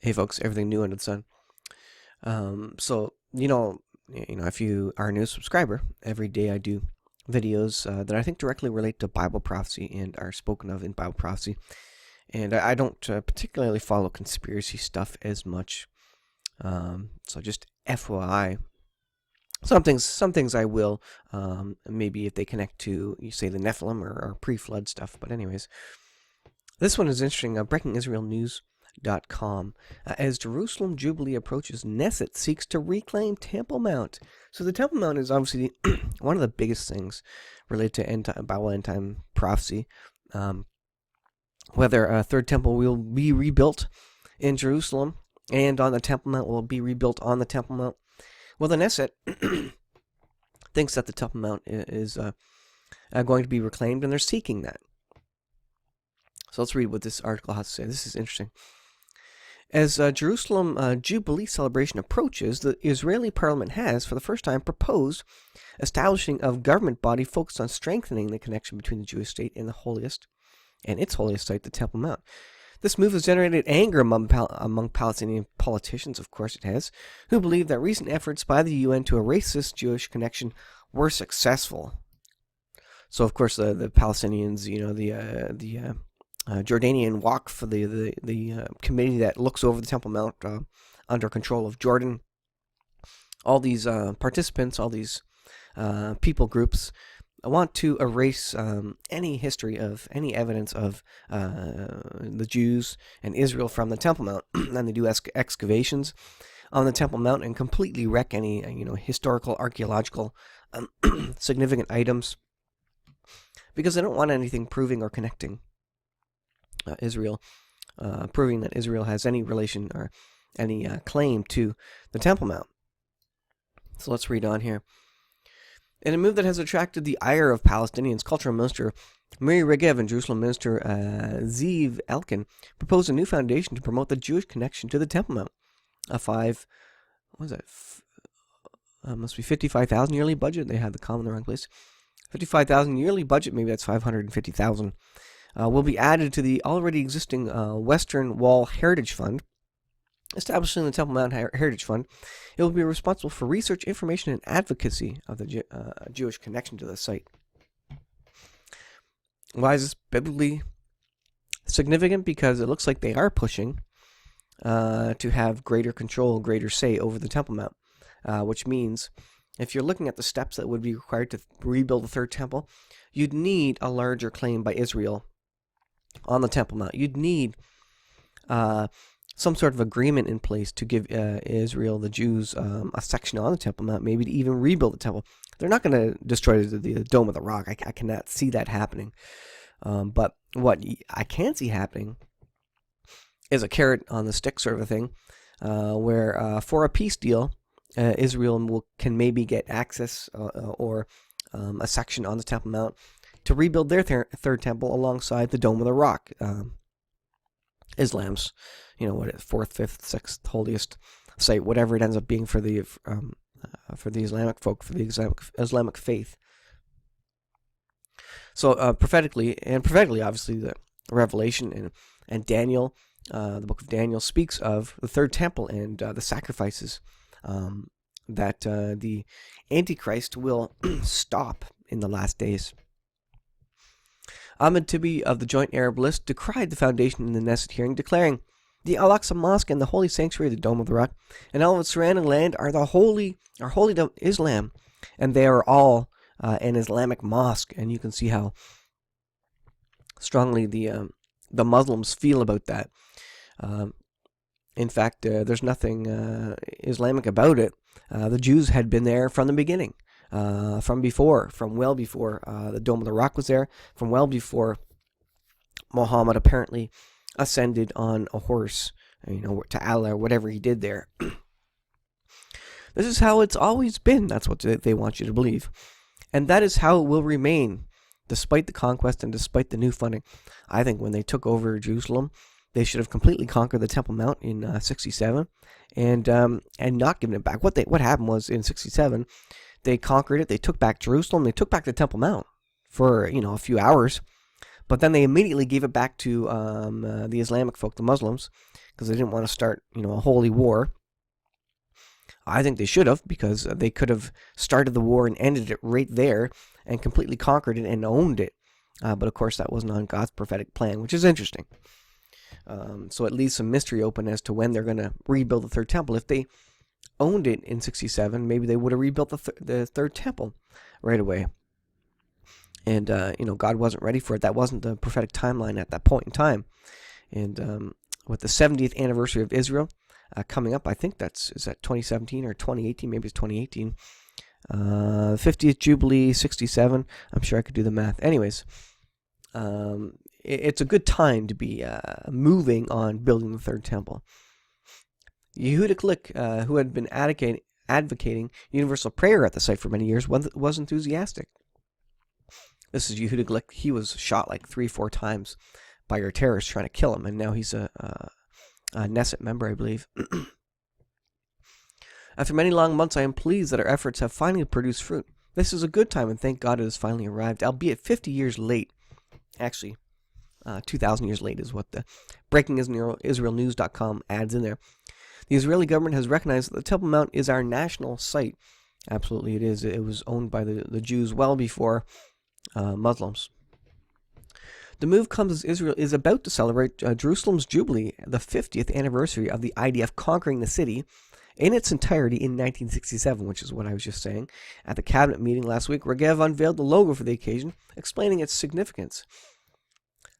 Hey folks, everything new under the sun. So if you are a new subscriber, every day I do videos that I think directly relate to Bible prophecy and are spoken of in Bible prophecy. And I don't particularly follow conspiracy stuff as much. So just FYI, some things I will. Maybe if they connect to, you say, the Nephilim or pre-flood stuff. But anyways, this one is interesting. Breaking Israel News.com. As Jerusalem Jubilee approaches, Knesset seeks to reclaim Temple Mount. So the Temple Mount is obviously one of the biggest things related to Bible end time prophecy. Whether a third temple will be rebuilt in Jerusalem and on the Temple Mount will be rebuilt on the Temple Mount. Well, the Knesset thinks that the Temple Mount is going to be reclaimed, and they're seeking that. So let's read what this article has to say. This is interesting. As Jerusalem Jubilee celebration approaches, the Israeli parliament has, for the first time, proposed establishing a government body focused on strengthening the connection between the Jewish state and its holiest site, the Temple Mount. This move has generated anger among Palestinian politicians, of course it has, who believe that recent efforts by the UN to erase this Jewish connection were successful. So, of course, the Palestinians, the Jordanian Waqf, for the committee that looks over the Temple Mount under control of Jordan. All these participants, all these people groups want to erase any history of any evidence of the Jews and Israel from the Temple Mount, and they do excavations on the Temple Mount and completely wreck any historical, archaeological significant items, because they don't want anything proving or connecting Israel, proving that Israel has any relation or any claim to the Temple Mount. So let's read on here. In a move that has attracted the ire of Palestinians, Cultural Minister Miri Regev and Jerusalem Minister Ziv Elkin proposed a new foundation to promote the Jewish connection to the Temple Mount. Must be 55,000 yearly budget. They had the comma in the wrong place. 55,000 yearly budget, maybe that's 550,000. Will be added to the already existing Western Wall Heritage Fund. Establishing the Temple Mount Heritage Fund, it will be responsible for research, information, and advocacy of the Jewish connection to the site. Why is this biblically significant? Because it looks like they are pushing to have greater control, greater say over the Temple Mount, which means if you're looking at the steps that would be required to rebuild the third temple, you'd need a larger claim by Israel on the Temple Mount. You'd need some sort of agreement in place to give Israel, the Jews, a section on the Temple Mount, maybe to even rebuild the temple. They're not going to destroy the Dome of the Rock. I cannot see that happening. But what I can see happening is a carrot on the stick sort of a thing, where for a peace deal, Israel can maybe get access or a section on the Temple Mount to rebuild their third temple alongside the Dome of the Rock, Islam's, fourth, fifth, sixth holiest site, whatever it ends up being for the Islamic folk, for the Islamic faith. So prophetically, obviously, the Revelation and Daniel, the book of Daniel, speaks of the third temple and the sacrifices that the Antichrist will stop in the last days. Ahmed Tibi of the Joint Arab List decried the foundation in the Knesset hearing, declaring, "The Al-Aqsa Mosque and the holy sanctuary, the Dome of the Rock, and all of its surrounding land are holy to Islam, and they are all an Islamic mosque." And you can see how strongly the Muslims feel about that. In fact, there's nothing Islamic about it. The Jews had been there from the beginning. From well before the Dome of the Rock was there, from well before Muhammad apparently ascended on a horse, to Allah, or whatever he did there. This is how it's always been. That's what they want you to believe. And that is how it will remain, despite the conquest and despite the new funding. I think when they took over Jerusalem, they should have completely conquered the Temple Mount in 67 and not given it back. What happened was, in 67, they conquered it. They took back Jerusalem. They took back the Temple Mount for a few hours, but then they immediately gave it back to the Islamic folk, the Muslims, because they didn't want to start, a holy war. I think they should have, because they could have started the war and ended it right there and completely conquered it and owned it. But of course, that wasn't on God's prophetic plan, which is interesting. So it leaves some mystery open as to when they're going to rebuild the third temple. If they owned it in 67, maybe they would have rebuilt the third temple right away. And, God wasn't ready for it. That wasn't the prophetic timeline at that point in time. And with the 70th anniversary of Israel coming up, I think is that 2017 or 2018? Maybe it's 2018. 50th Jubilee, 67. I'm sure I could do the math. Anyways, it's a good time to be moving on building the third temple. Yehuda Glick, who had been advocating universal prayer at the site for many years, was enthusiastic. This is Yehuda Glick. He was shot like 3-4 times by your terrorists trying to kill him, and now he's a Knesset member, I believe. After many long months, I am pleased that our efforts have finally produced fruit. This is a good time, and thank God it has finally arrived, albeit 50 years late. Actually, 2,000 years late is what the BreakingIsraelNews.com adds in there. The Israeli government has recognized that the Temple Mount is our national site. Absolutely it is. It was owned by the Jews well before Muslims. The move comes as Israel is about to celebrate Jerusalem's Jubilee, the 50th anniversary of the idea of conquering the city in its entirety in 1967, which is what I was just saying. At the cabinet meeting last week, Regev unveiled the logo for the occasion, explaining its significance.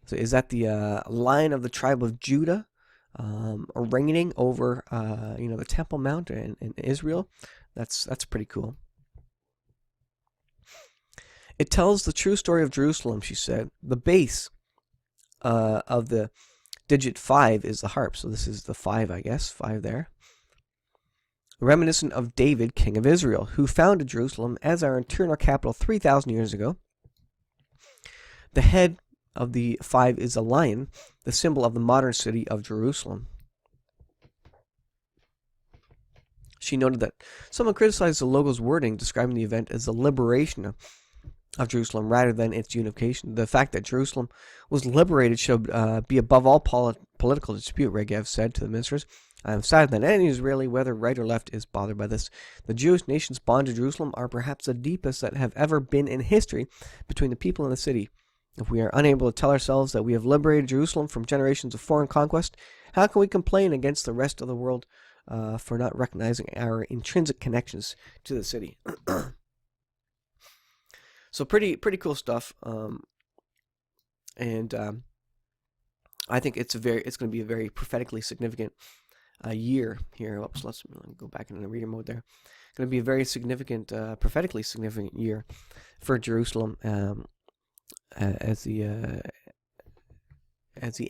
So is that the Lion of the tribe of Judah reigning over the Temple Mount in Israel? That's pretty cool. It tells the true story of Jerusalem, she said. The base of the digit 5 is the harp. So this is the 5, I guess. 5 there. Reminiscent of David, king of Israel, who founded Jerusalem as our eternal capital 3,000 years ago. The head of the 5 is a lion, the symbol of the modern city of Jerusalem. She noted that someone criticized the logo's wording, describing the event as the liberation of Jerusalem rather than its unification. The fact that Jerusalem was liberated should be above all political dispute, Regev said to the ministers. I am sad that any Israeli, whether right or left, is bothered by this. The Jewish nation's bond to Jerusalem are perhaps the deepest that have ever been in history between the people and the city. If we are unable to tell ourselves that we have liberated Jerusalem from generations of foreign conquest, how can we complain against the rest of the world for not recognizing our intrinsic connections to the city? So pretty cool stuff, and I think it's going to be a very prophetically significant year here. Oops, let's go back into the reader mode there. Going to be a very significant, prophetically significant year for Jerusalem, as the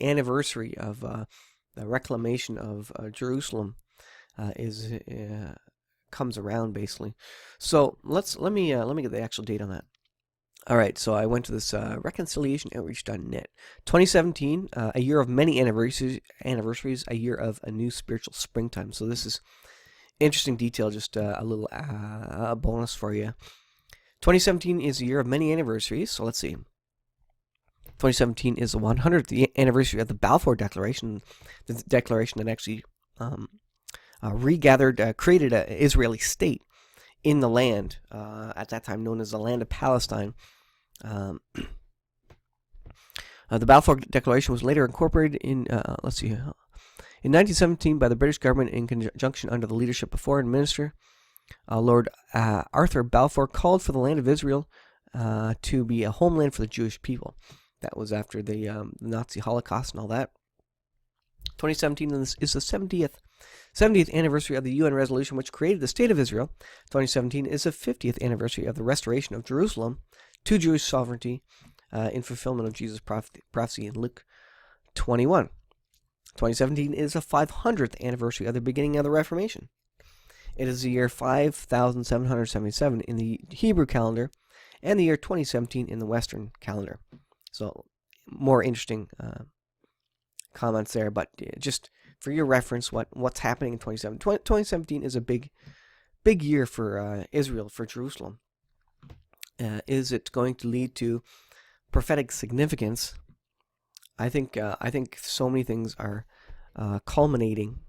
anniversary of the reclamation of Jerusalem comes around, basically. So let me get the actual date on that. All right, so I went to this reconciliationoutreach.net. 2017, a year of many anniversaries, a year of a new spiritual springtime. So this is interesting detail, just a little bonus for you. 2017 is a year of many anniversaries, so let's see. 2017 is the 100th anniversary of the Balfour Declaration, the declaration that actually created an Israeli state in the land, at that time known as the land of Palestine. The Balfour Declaration was later incorporated in, in 1917 by the British government in conjunction under the leadership of Foreign Minister Lord Arthur Balfour, called for the land of Israel to be a homeland for the Jewish people. That was after the Nazi Holocaust and all that. 2017 is the 70th anniversary of the UN resolution which created the State of Israel. 2017 is the 50th anniversary of the restoration of Jerusalem to Jewish sovereignty in fulfillment of Jesus' prophecy in Luke 21. 2017 is the 500th anniversary of the beginning of the Reformation. It is the year 5777 in the Hebrew calendar and the year 2017 in the Western calendar. So more interesting comments there, but just for your reference, what's happening in 2017. 2017 is a big year for Israel, for Jerusalem. Is it going to lead to prophetic significance? I think so many things are culminating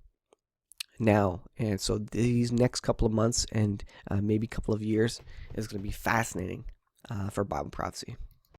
now. And so these next couple of months and maybe couple of years is going to be fascinating for Bible prophecy.